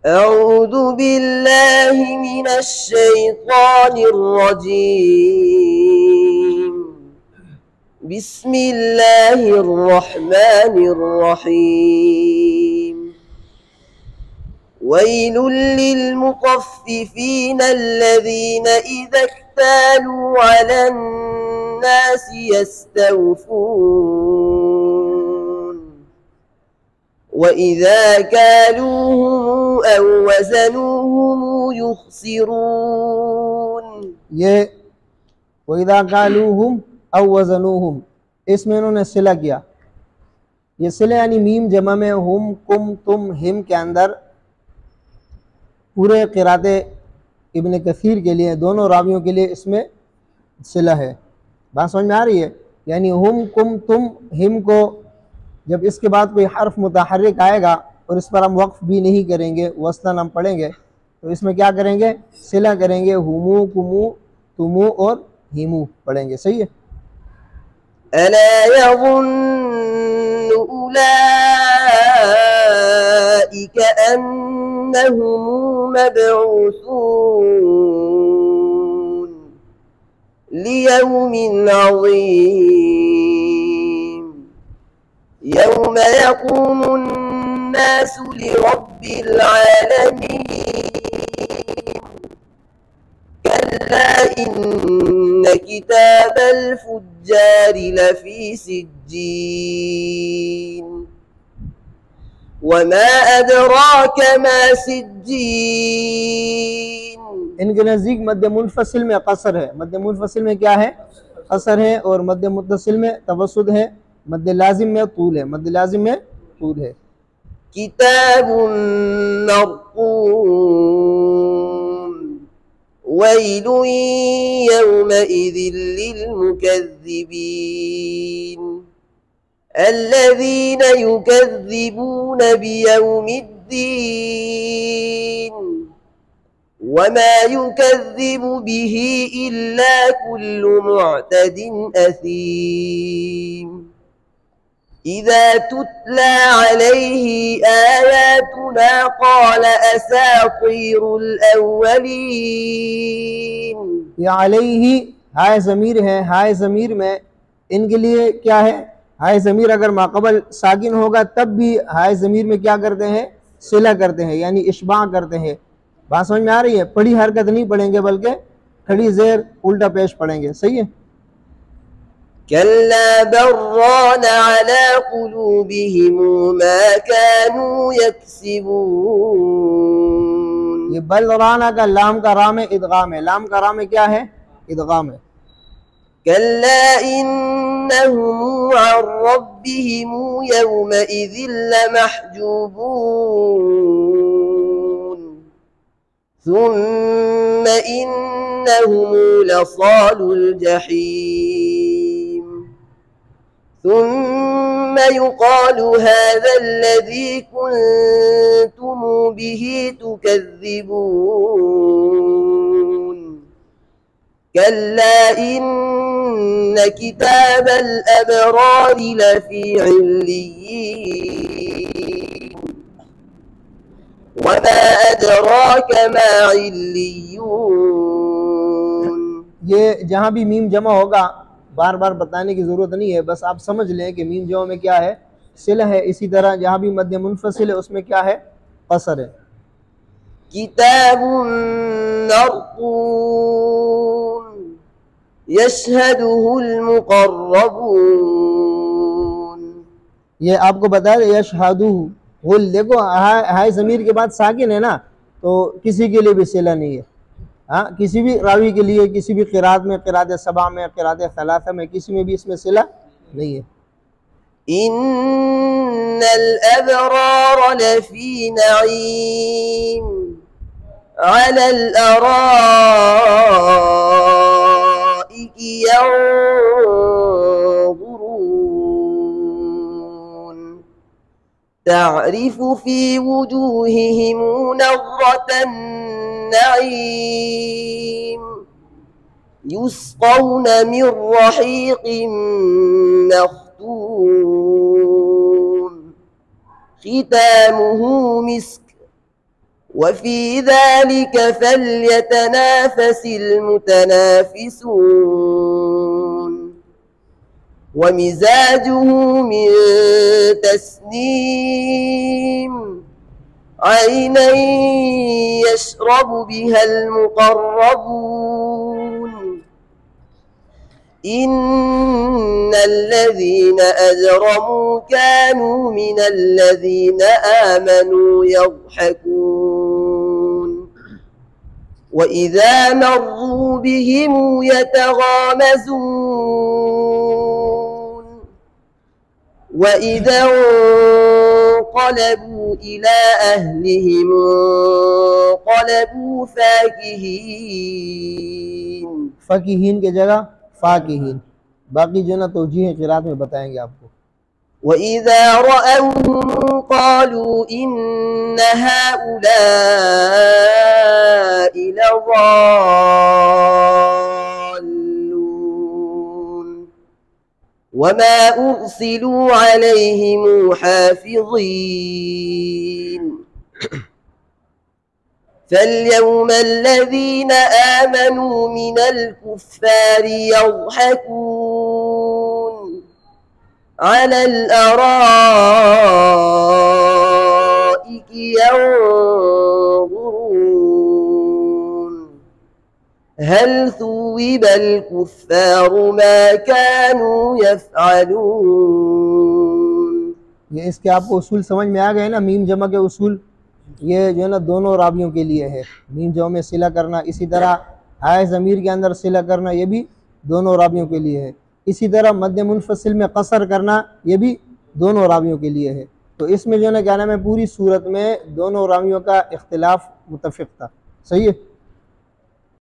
أعوذ بالله من الشيطان الرجيم. بسم الله الرحمن الرحيم. ويل للمطففين الذين إذا اكتالوا على الناس يستوفون وإذا كالوهم أو وزنوهم يخسرون. ये वइदा कालूहुम औ वज़नूहुम, इसमें इन्होंने सिला किया। ये सिला यानी मीम जमा में हुम कुम तुम हिम के अंदर पूरे क़िराते इब्न कसीर के लिए, दोनों रावियों के लिए इसमें सिला है। बात समझ में आ रही है? यानी हुम कुम तुम हिम को जब इसके बाद कोई हर्फ मुतहर्रिक आएगा और इस पर हम वक्फ भी नहीं करेंगे, वस्लन हम पढ़ेंगे, तो इसमें क्या करेंगे? सिला करेंगे, हुमू कुमू तुमू और हिमू पढ़ेंगे। सही है? अला यज़ुन्नु उलाइक अन्नहुम मबऊसून लियौमिन अज़ीम यौम यक़ूमुन्नासु लिरब्बिल आलमीन कल्ला इन्न किताबल फुज्जारि लफ़ी सिज्जीन वमा अदराक मा सिज्जीन। इनके नज़दीक मद्द मुनफसिल में कसर है। मद्द मुनफसिल में क्या है? कसर है। और मद्द मुत्तसिल में तवस्सुद है। मद्द लाजिम में तूल है। मद्द लाजिम में तूल है। किताबुन मरक़ूम वैलुन यौमइज़िन लिलमुकज़्ज़िबीन الذين يكذبون بيوم الدين وما يكذب به إلا كل معتد أثيم إذا تتلى عليه آياتنا قال أساطير الأولين। या अलैहि हाय ज़मीर है। हाय ज़मीर में इनके लिए क्या है? हाय ज़मीर अगर माक़बल साकिन होगा तब भी हाय ज़मीर में क्या करते हैं? सिला करते हैं, यानी इशबा करते हैं। बात समझ में आ रही है? पढ़ी हरकत नहीं पढ़ेंगे बल्कि खड़ी ज़ेर उल्टा पेश पढ़ेंगे। सही है? कल्ला बर्रान अला कुलूबिहिम मा कानू यक्सिबून। ये बलराना का लाम का राम है, इदगाम है। लाम का राम है क्या है? इदगाम है। कल्ला इन्नहुम अन रब्बिहिम यौमइज़िन लमहजूबून सुम्म इन्नहुम लसालुल जहीम ثم يقال هذا الذي كنتم به تكذبون كلا إن كتاب الأبرار لفي عليين وما أدراك ما عليون। ये जहाँ भी मीम जमा होगा बार बार बताने की ज़रूरत नहीं है, बस आप समझ लें कि मीम जमा में क्या है? सिला है। इसी तरह जहाँ भी मध्य मुनफसिल है उसमें क्या है? कसर है। किताबुन मरक़ूम यशहदुहुल मुक़र्रबून। ये आपको बता दें यशहदुहु गुल, देखो हाय ज़मीर के बाद साकिन है ना, तो किसी के लिए भी सिला नहीं है। हाँ, किसी भी रावी के लिए, किसी भी क़िरात में, क़िरात सबा में, क़िरात सलासा में, किसी में भी इसमें सिला नहीं है। इन्नल अबरार लफ़ी नईम अलल अराइकी यंज़ुरून तअरिफ़ु फ़ी वुजूहिहिम नज़्रतन नईम युस्क़ौन मिन रहीक़िन मख़्तूम ख़ितामुहु मिस्क وفي ذلك فليتنافس المتنافسون ومزاجه من تسنيم عينا يشرب بها المقربون إن الذين أجرموا كانوا من الذين آمنوا يضحكون وإذا مروا بهم يتغامزون وإذا انقلبوا إلى أهلهم انقلبوا فاكهين। फ़कीहीन की जगह फ़ाकिहीन, बाकी जो ना तौजीह क़िरात में बताएंगे आपको। وإذا رأوهم قالوا إن هؤلاء لضالون وما أرسلوا عليهم حافظين فاليوم الذين آمنوا من الكفار يضحكون على الأرائك ينظرون هل ثوب الكفار ما كانوا يفعلون। ये इसके आपको उसूल समझ में आ गए ना, मीम जमा के उसूल, ये जो है ना दोनों रावियों के लिए है। मीम जमा में सिला करना, इसी तरह हाय ज़मीर के अंदर सिला करना, ये भी दोनों रावियों के लिए है। इसी तरह मद्द मुनफसिल में कसर करना, ये भी दोनों रावियों के लिए है। तो इसमें जो है ना क्या नाम है, पूरी सूरत में दोनों रावियों का इख्तिलाफ मुतफ़िक था। सही है।